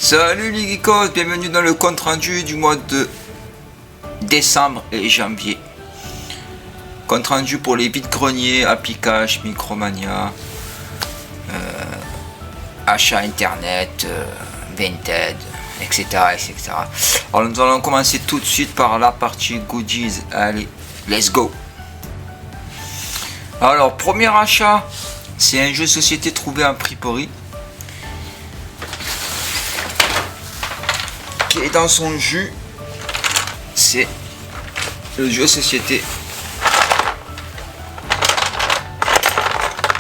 Salut les geekos, bienvenue dans le compte rendu du mois de décembre et janvier. Compte rendu pour les vides-greniers, Applicash, Micromania, achat internet, Vinted, etc., etc. Alors nous allons commencer tout de suite par la partie goodies. Allez, let's go. Alors premier achat, c'est un jeu de société trouvé en friperie. Qui est dans son jus, c'est le jeu de société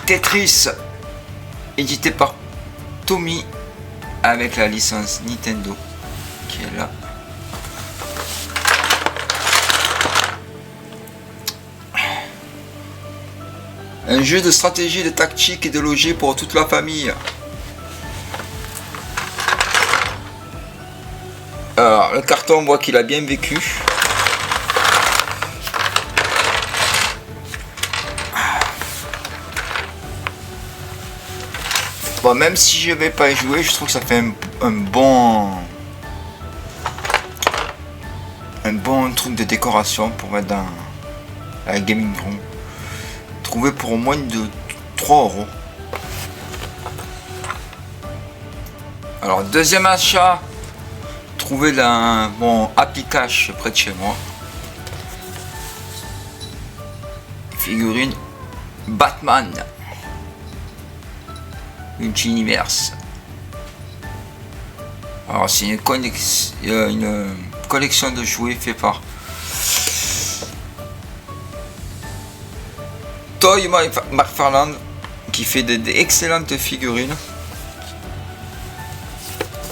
Tetris, édité par Tommy avec la licence Nintendo qui est là. Un jeu de stratégie, de tactique et de logique pour toute la famille. Alors, le carton, on voit qu'il a bien vécu. Bon, même si je vais pas y jouer, je trouve que ça fait un bon truc de décoration pour mettre dans la gaming room. Trouvé pour moins de 3 €. Alors, deuxième achat, trouvé dans mon Applicash près de chez moi. Figurine Batman Multiverse. Alors c'est une collection de jouets fait par Toy McFarlane qui fait d'excellentes figurines,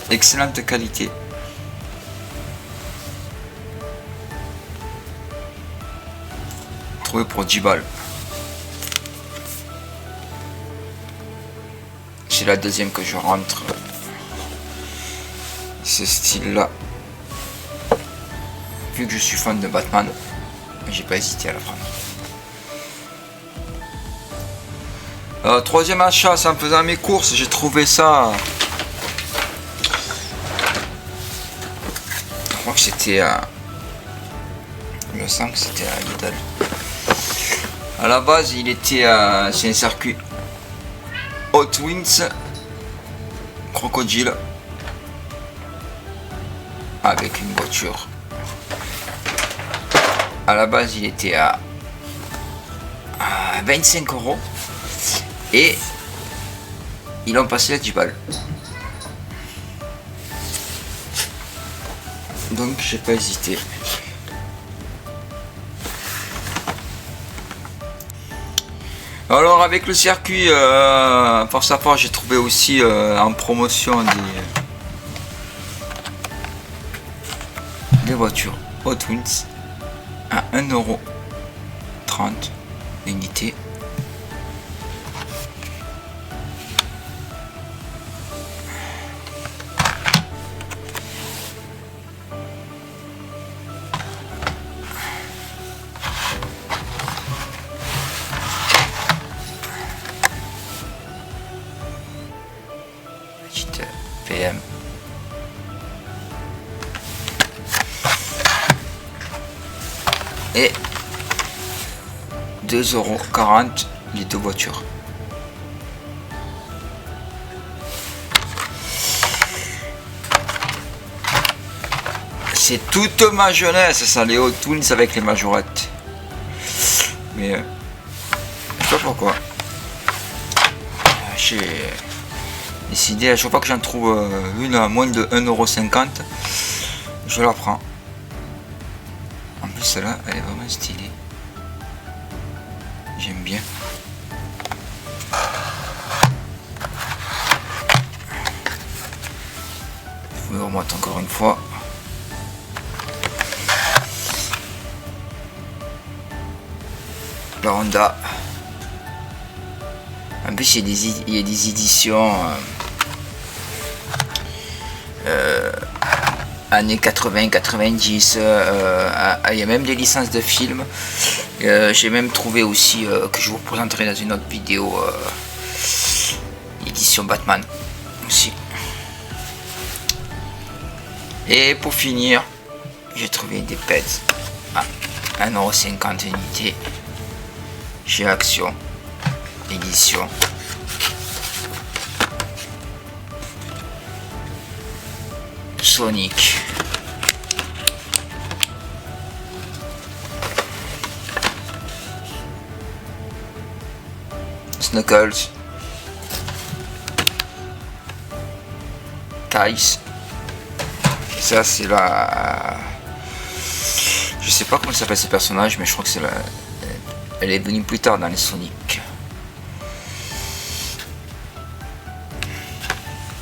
excellente qualité. Trouvé pour 10 balles. C'est la deuxième que je rentre. Ce style là. Vu que je suis fan de Batman, j'ai pas hésité à la prendre. Troisième achat, c'est en faisant mes courses, j'ai trouvé ça. Je crois que c'était à... Je me sens que c'était à Lidl. À la base, il était c'est un circuit Hot Wings Crocodile avec une voiture. À la base, il était à 25 € et ils l'ont passé à 10 balles. Donc, j'ai pas hésité. Alors avec le circuit force à force, j'ai trouvé aussi en promotion des voitures Hot Wheels à 1,30 € l'unité. PM. Et 2,40 € les deux voitures. C'est toute ma jeunesse ça, les Hot Wheels avec les majorettes. Mais je sais pas pourquoi. J'ai décidé à chaque fois que j'en trouve une à moins de 1,50 €, je la prends. En plus celle-là, elle est vraiment stylée. J'aime bien. Je vous remonte encore une fois. La Honda. En plus il y a des éditions années 80-90, il y a même des licences de films. J'ai même trouvé aussi que je vous présenterai dans une autre vidéo édition Batman aussi. Et pour finir, j'ai trouvé des pets à 1,50 € unité chez Action Édition. Sonic. Knuckles, Kais, ça c'est la... Je sais pas comment s'appelle ces personnages, mais je crois que c'est la... Elle est venue plus tard dans les Sonic.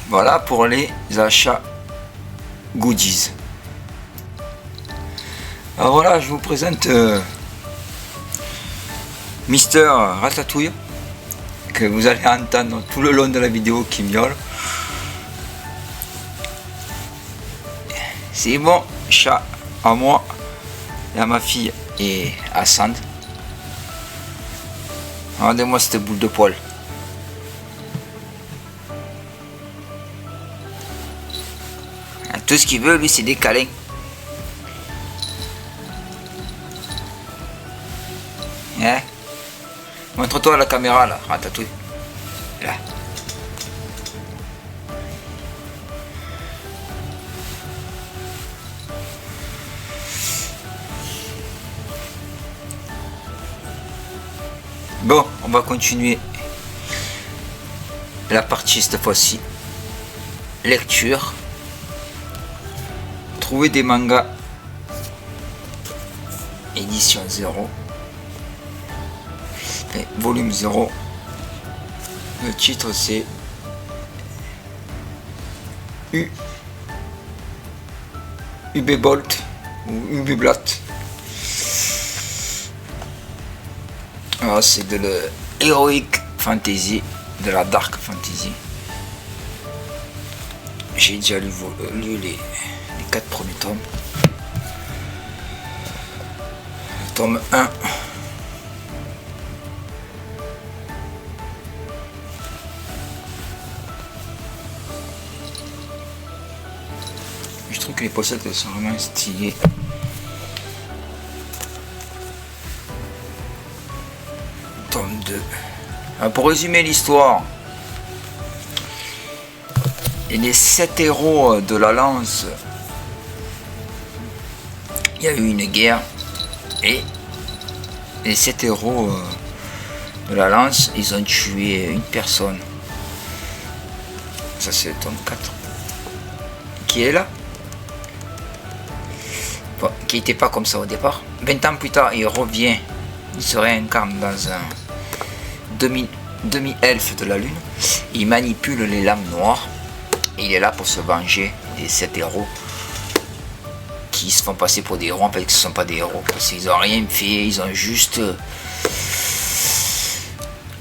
Voilà pour les achats goodies. Alors voilà, je vous présente Mister Ratatouille, que vous allez entendre tout le long de la vidéo qui miaule. C'est mon chat à moi et à ma fille et à Sand. Regardez-moi cette boule de poil. Tout ce qu'il veut, lui, c'est des câlins. Hein? Montre-toi à la caméra là, Ratatouille. Là. Bon, on va continuer la partie cette fois-ci. Lecture. Trouver des mangas. Édition 0. Et volume 0. Le titre c'est UB Bolt ou UB Blatt. Alors c'est de l'heroic fantasy, de la dark fantasy. J'ai déjà lu les 4 premiers tomes. Le tome 1. Je trouve que les pochettes sont vraiment stylées. Tome 2. Alors pour résumer l'histoire, et les 7 héros de la lance, il y a eu une guerre et les 7 héros de la lance, ils ont tué une personne. Ça c'est le tome 4 qui est là, bon, qui n'était pas comme ça au départ. 20 ans plus tard, il revient, il se réincarne dans un demi-elfe de la lune. Il manipule les lames noires et il est là pour se venger des 7 héros qui se font passer pour des héros, en fait, que ce ne sont pas des héros parce qu'ils n'ont rien fait, ils ont juste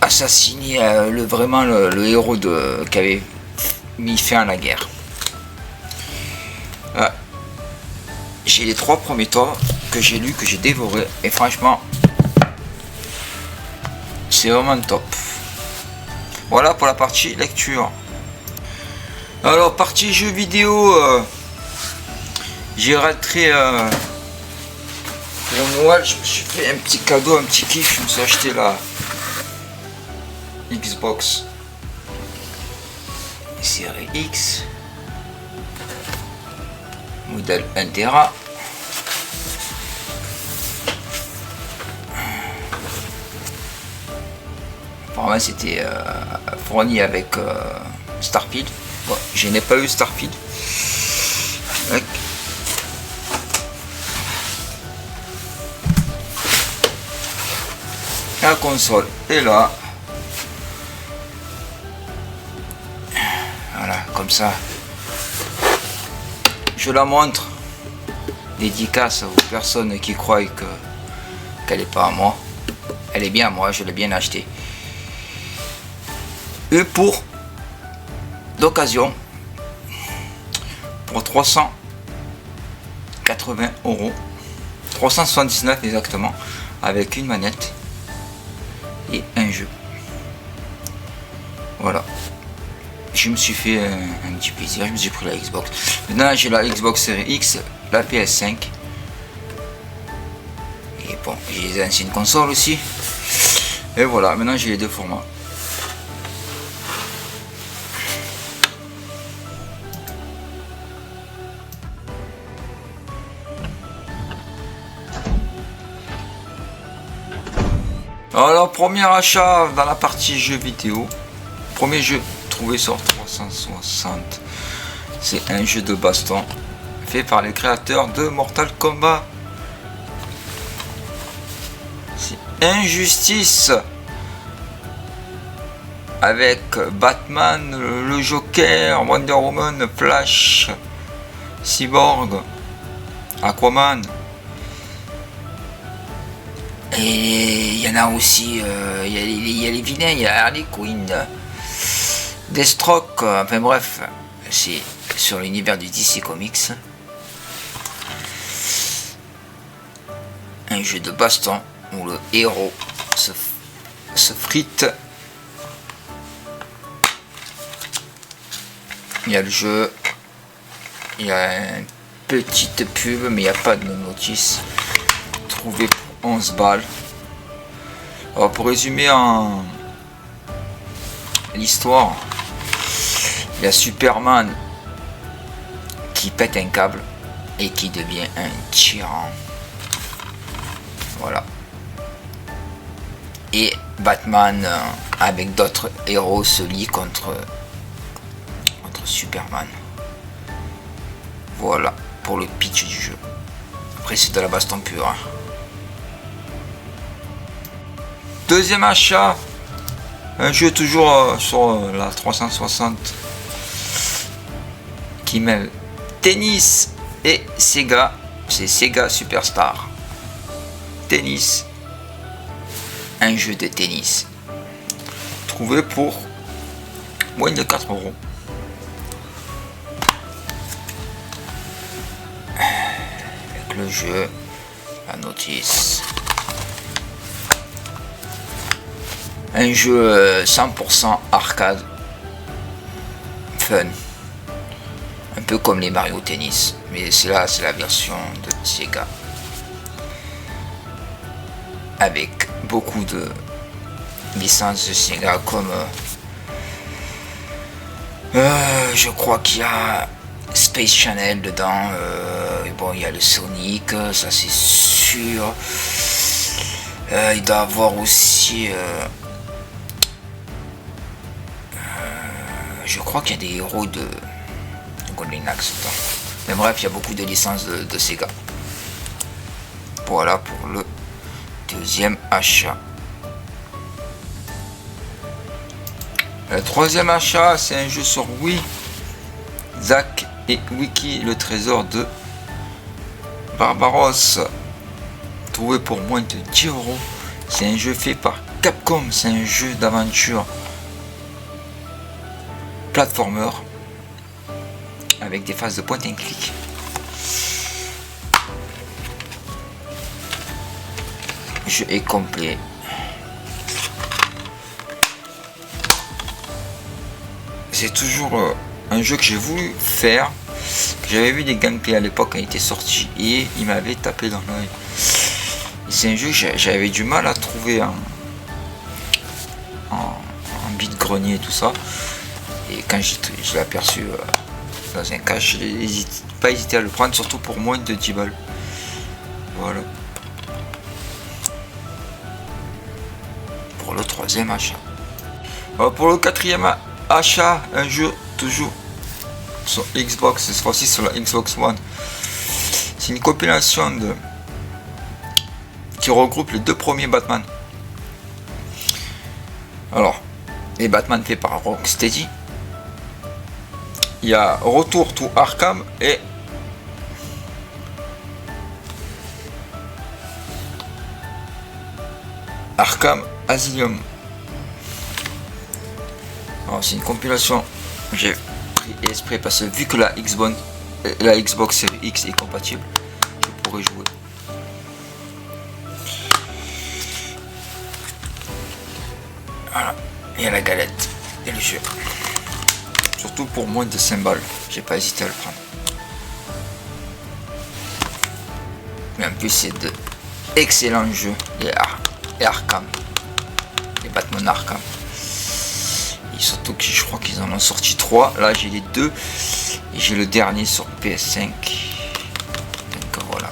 assassiné vraiment le héros qui avait mis fin à la guerre. J'ai les 3 premiers tomes que j'ai lus, que j'ai dévoré, et franchement c'est vraiment top. Voilà pour la partie lecture. Alors partie jeux vidéo, j'ai rentré pour Noël, je me suis fait un petit cadeau, un petit kiff. Je me suis acheté la Xbox série X, modèle 1 Tera. Apparemment c'était fourni avec Starfield. Bon, je n'ai pas eu Starfield. La console est là. Voilà, comme ça. Je la montre. Dédicace aux personnes qui croient qu'elle n'est pas à moi. Elle est bien à moi, je l'ai bien achetée. Et pour d'occasion, pour 380 €, 379 exactement, avec une manette et un jeu. Voilà. je me suis fait un petit plaisir, je me suis pris la Xbox. Maintenant j'ai la Xbox Series X, la PS5. Et bon, j'ai les anciennes consoles aussi. Et voilà, maintenant j'ai les deux formats. Alors, premier achat dans la partie jeux vidéo. Premier jeu trouvé sur 360. C'est un jeu de baston fait par les créateurs de Mortal Kombat. C'est Injustice. Avec Batman, le Joker, Wonder Woman, Flash, Cyborg, Aquaman. Et il y en a aussi, il y a les vilains, il y a Harley Quinn, Deathstroke, enfin bref, c'est sur l'univers du DC Comics. Un jeu de baston où le héros se frite. Il y a le jeu, il y a une petite pub, mais il n'y a pas de notice. Trouvé pour 11 balles. Alors pour résumer en l'histoire, il y a Superman qui pète un câble et qui devient un tyran. Voilà. Et Batman avec d'autres héros se lie contre Superman. Voilà pour le pitch du jeu. Après c'est de la baston pure. Hein. Deuxième achat, un jeu toujours sur la 360 qui mêle tennis et Sega. C'est Sega Superstar. Tennis, un jeu de tennis trouvé pour moins de 4 €. Avec le jeu, la notice. Un jeu 100% arcade, fun, un peu comme les Mario Tennis, mais c'est la version de Sega, avec beaucoup de licences de Sega comme je crois qu'il y a Space Channel dedans, bon il y a le Sonic, ça c'est sûr, il doit avoir aussi je crois qu'il y a des héros de Golden Axe. Mais bref, il y a beaucoup de licences de Sega. Voilà pour le deuxième achat. Le troisième achat, c'est un jeu sur Wii. Zack et Wiki, le trésor de Barbaros. Trouvé pour moins de 10 €. C'est un jeu fait par Capcom. C'est un jeu d'aventure platformer avec des phases de point and click. Le jeu est complet. C'est toujours un jeu que j'ai voulu faire. J'avais vu des gameplays à l'époque quand il était sorti et il m'avait tapé dans l'œil. C'est un jeu que j'avais du mal à trouver en vide-grenier et tout ça. Et quand je l'ai aperçu dans un cache, je n'ai pas hésité à le prendre, surtout pour moins de 10 balles. Voilà. Pour le troisième achat. Alors pour le quatrième achat, un jeu toujours sur Xbox, cette fois-ci sur la Xbox One. C'est une compilation qui regroupe les deux premiers Batman. Alors, les Batman faits par Rocksteady. Il y a Retour to Arkham et Arkham Asylum. Alors c'est une compilation que j'ai pris exprès parce que vu que la Xbox Series X est compatible, je pourrais jouer. Voilà, il y a la galette et le jeu. Surtout pour moins de 5 balles. J'ai pas hésité à le prendre. Mais en plus c'est de excellents jeux. Les Arkham. Les Batman Arkham. Et surtout que je crois qu'ils en ont sorti 3. Là j'ai les 2. Et j'ai le dernier sur PS5. Donc voilà.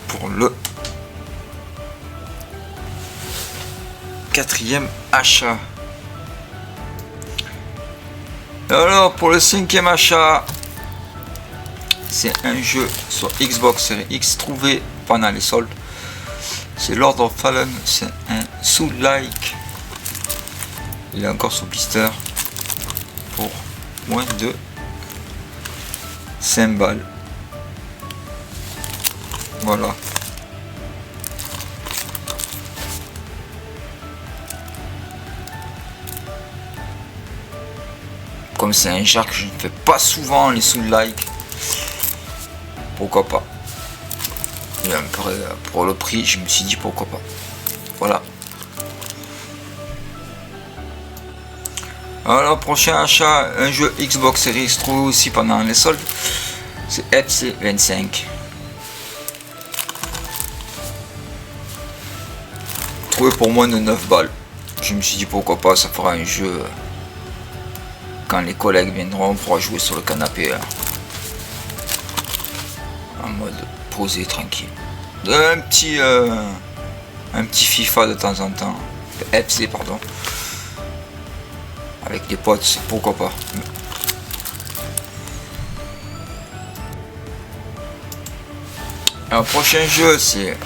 Pour le 4e achat. Alors pour le 5e achat, c'est un jeu sur Xbox Series X trouvé pendant les soldes. C'est Lord of Fallen, c'est un Soul-like. Il est encore sous blister pour moins de 5 balles. Voilà. Comme c'est un genre que je ne fais pas souvent, les Soul-like, pourquoi pas. Et après, pour le prix, je me suis dit pourquoi pas. Voilà. Alors, prochain achat, un jeu Xbox Series X trouvé aussi pendant les soldes. C'est FC 25. Trouvé pour moins de 9 balles. Je me suis dit pourquoi pas, ça fera un jeu. Quand les collègues viendront, on pourra jouer sur le canapé. En mode posé, tranquille. Un petit FIFA de temps en temps. FC, pardon. Avec des potes, pourquoi pas. Alors, prochain jeu, c'est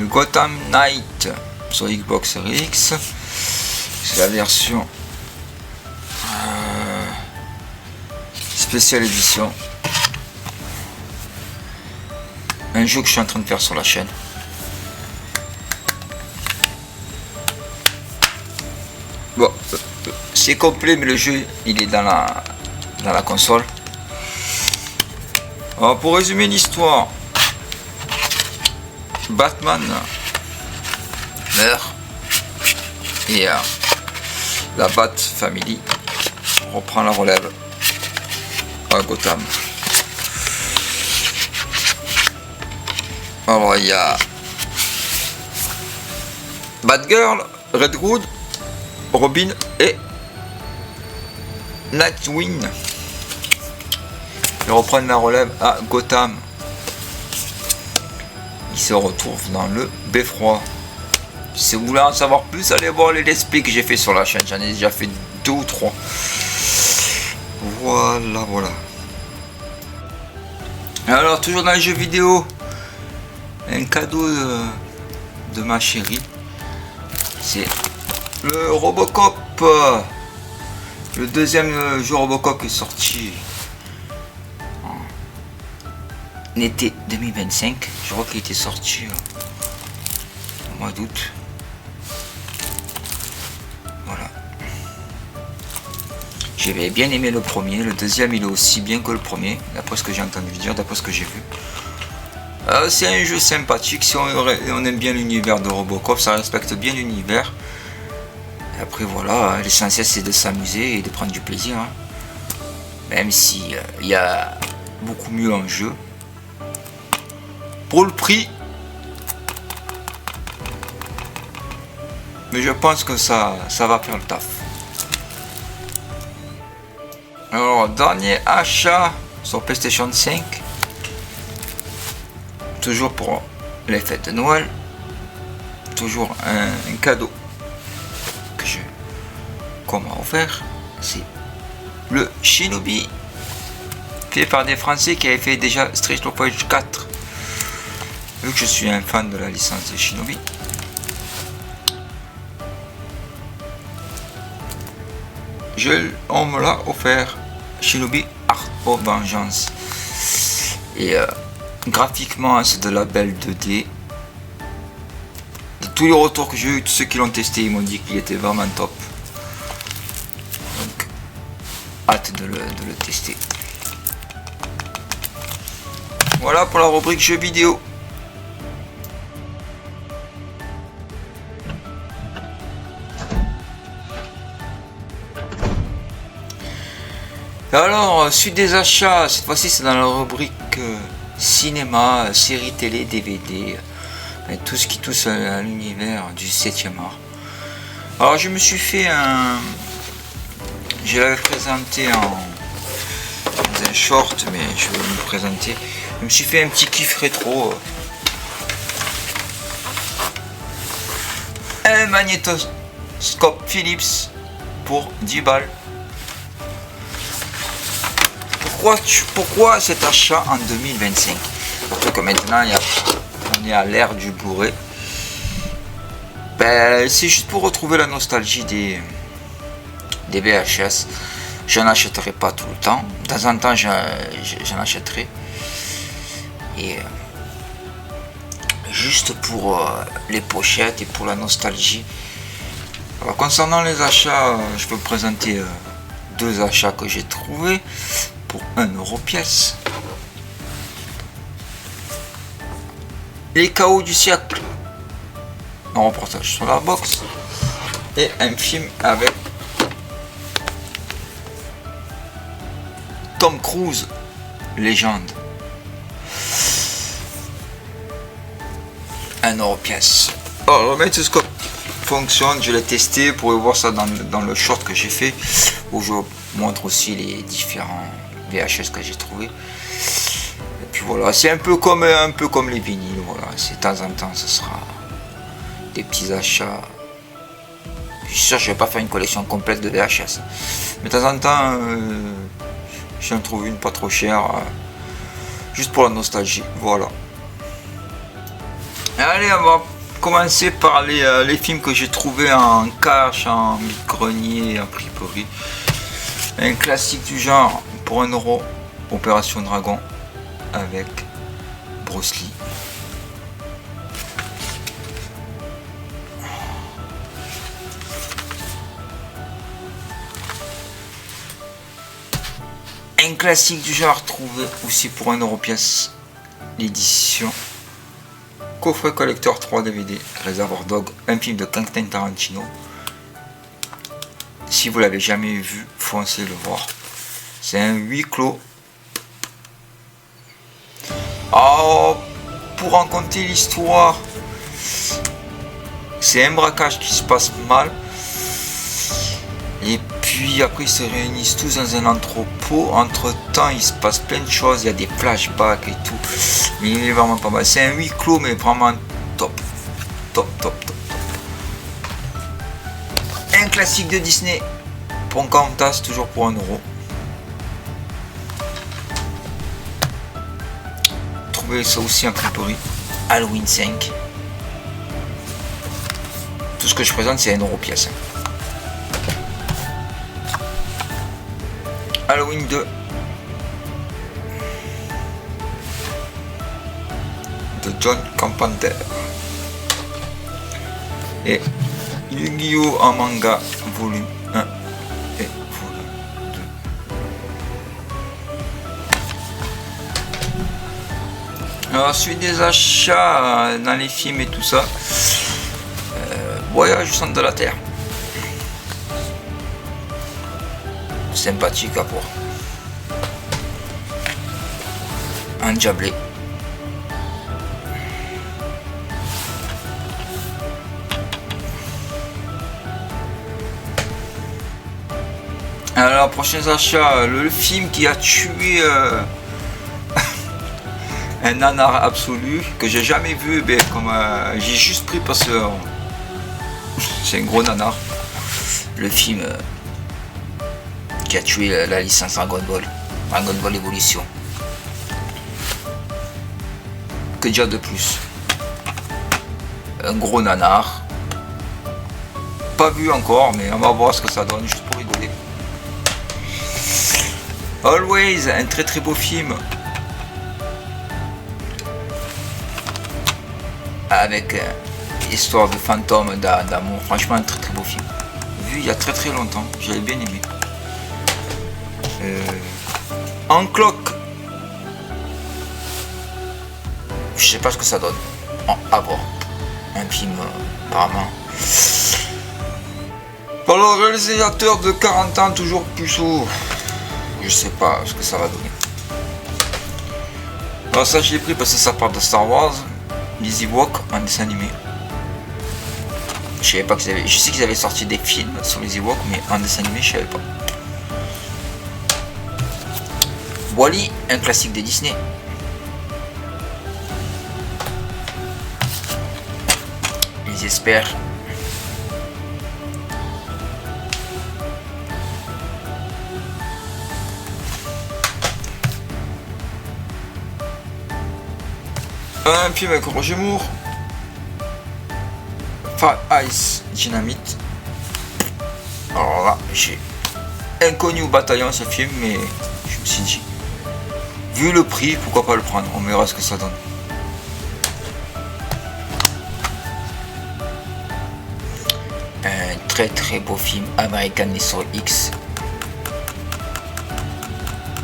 Gotham Knight sur Xbox Series X. C'est la version spéciale édition. Un jeu que je suis en train de faire sur la chaîne. Bon, c'est complet, mais le jeu il est dans la console. Alors, pour résumer l'histoire, Batman meurt et la Bat Family reprend la relève à Gotham. Alors il y a Batgirl, Red Hood, Robin et Nightwing. Ils reprennent la relève à Gotham. Ils se retrouvent dans le beffroi. Si vous voulez en savoir plus, allez voir les let's play que j'ai fait sur la chaîne. J'en ai déjà fait 2 ou 3. Voilà. Alors, toujours dans les jeux vidéo, un cadeau de ma chérie. C'est le Robocop. Le deuxième jeu Robocop est sorti en été 2025. Je crois qu'il était sorti au mois d'août. Voilà. J'avais bien aimé le premier. Le deuxième il est aussi bien que le premier, d'après ce que j'ai entendu dire, d'après ce que j'ai vu. C'est un jeu sympathique. Si on aime bien l'univers de Robocop, ça respecte bien l'univers. Après voilà, l'essentiel c'est de s'amuser et de prendre du plaisir. Même si il y a beaucoup mieux en jeu. Pour le prix, mais je pense que ça va faire le taf. Alors, dernier achat sur PlayStation 5. Toujours pour les fêtes de Noël. Toujours un cadeau qu'on m'a offert. C'est le Shinobi, fait par des Français qui avaient fait déjà Street of Rage 4. Vu que je suis un fan de la licence de Shinobi. On me l'a offert. Shinobi Art of Vengeance. Et graphiquement c'est de la belle 2D. De tous les retours que j'ai eu, tous ceux qui l'ont testé, ils m'ont dit qu'il était vraiment top. Donc hâte de le tester. Voilà pour la rubrique jeux vidéo. Alors, suite des achats, cette fois-ci c'est dans la rubrique cinéma, séries télé, DVD, tout ce qui touche à l'univers du 7e art. Alors je me suis fait je l'avais présenté dans un short, mais je vais me présenter. Je me suis fait un petit kiff rétro. Un magnétoscope Philips pour 10 balles. Pourquoi cet achat en 2025? Surtout que maintenant on est à l'ère du Blu-ray. C'est juste pour retrouver la nostalgie des VHS. Je n'en achèterai pas tout le temps. De temps en temps, j'en achèterai. Et juste pour les pochettes et pour la nostalgie. Alors, concernant les achats, je peux présenter 2 achats que j'ai trouvés pour 1€ pièce. Les chaos du siècle, un reportage sur la boxe, et un film avec Tom Cruise, légende. 1€ pièce. Alors le magnétoscope fonctionne, je l'ai testé, vous pourrez voir ça dans le short que j'ai fait, où je montre aussi les différents VHS que j'ai trouvé. Et puis voilà, c'est un peu comme les vinyles, voilà, c'est de temps en temps ce sera des petits achats. Je suis sûr que je vais pas faire une collection complète de VHS, mais de temps en temps j'en trouve une pas trop chère, juste pour la nostalgie, voilà. Allez, on va commencer par les films que j'ai trouvés en cash, en vide-grenier, en friperie. Un classique du genre, pour 1€, Opération Dragon avec Bruce Lee. Un classique du genre trouvé aussi pour 1€ pièce, l'édition coffret collector 3 DVD, Reservoir Dog, un film de Quentin Tarantino. Si vous l'avez jamais vu, foncez le voir. C'est un huis clos. Oh, pour raconter l'histoire, c'est un braquage qui se passe mal. Et puis après ils se réunissent tous dans un entrepôt. Entre temps il se passe plein de choses, il y a des flashbacks et tout. Mais il est vraiment pas mal. C'est un huis clos mais vraiment top. Un classique de Disney, Pocahontas, toujours pour 1€. Trouvez ça aussi en friperie. Halloween 5. Tout ce que je présente c'est 1€ pièce. Halloween 2 de John Carpenter et Yu-Gi-Oh en manga volume 1 et volume 2. Alors suite des achats dans les films et tout ça, Voyage au centre de la Terre, sympathique à voir, endiablé. Alors prochains achats, le film qui a tué un nanar absolu que j'ai jamais vu, comme j'ai juste pris parce que c'est un gros nanar. Le film qui a tué la licence Dragon Ball Evolution. Que dire de plus? Un gros nanar. Pas vu encore, mais on va voir ce que ça donne, juste pour rigoler. Always, un très très beau film. Avec histoire de fantôme, d'amour. Franchement, un très très beau film. Vu il y a très très longtemps, j'avais bien aimé. En cloque. Je sais pas ce que ça donne. À voir. Un film apparemment. Par le réalisateur de 40 ans, toujours puceau. je sais pas ce que ça va donner. Alors ça je l'ai pris parce que ça part de Star Wars, les Ewoks en dessin animé. Je savais pas qu'ils avaient, je sais qu'ils avaient sorti des films sur les Ewoks, mais en dessin animé je savais pas. Wall-E, un classique de Disney. Les experts. Un film avec Roger Moore. Fire Ice Dynamite. Alors là, j'ai inconnu au bataillon ce film, mais je me suis dit, vu le prix, pourquoi pas le prendre, on verra ce que ça donne. Un très beau film, American History X.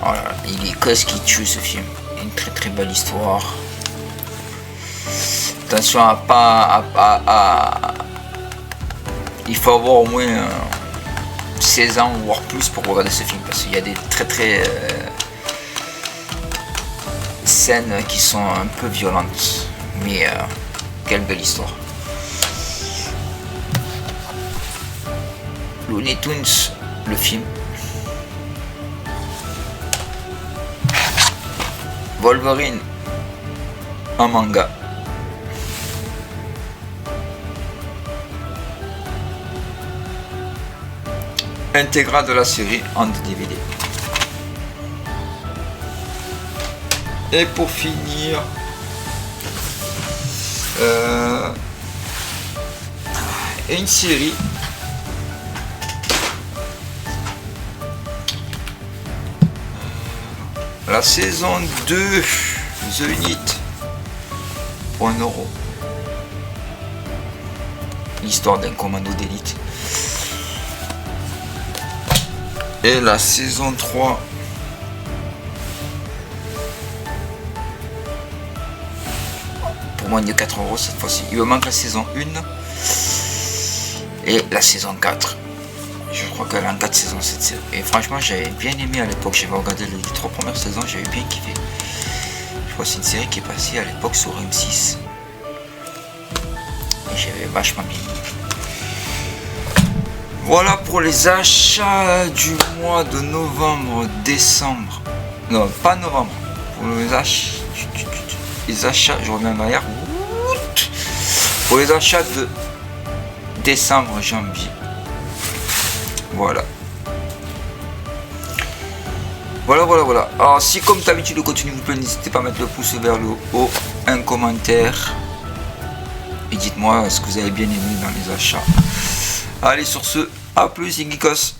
Voilà, il est qu'est-ce qui tue ce film. Une très belle histoire. Attention à pas il faut avoir au moins 16 ans voire plus pour regarder ce film, parce qu'il y a des très scènes qui sont un peu violentes, mais quelle belle histoire. Looney Tunes, le film. Wolverine, un manga. Intégral de la série en DVD. Et pour finir, une série la saison 2 The Unit pour 1 €. L'histoire d'un commando d'élite. Et la saison 3 pour moins de 4 € cette fois-ci. Il me manque la saison 1 et la saison 4. Je crois qu'elle a en 4 saisons cette série. Et franchement j'avais bien aimé à l'époque. J'avais regardé les 3 premières saisons, j'avais bien kiffé. Je crois que c'est une série qui est passée à l'époque sur M6. Et j'avais vachement bien aimé. Voilà pour les achats du mois de novembre, décembre. Non, pas novembre. Pour les achats, je reviens en arrière. Pour les achats de décembre, janvier. Voilà. Voilà. Alors si comme d'habitude le contenu vous plaît, n'hésitez pas à mettre le pouce vers le haut, un commentaire. Et dites-moi ce que vous avez bien aimé dans les achats. Allez, sur ce, à plus, Geekos.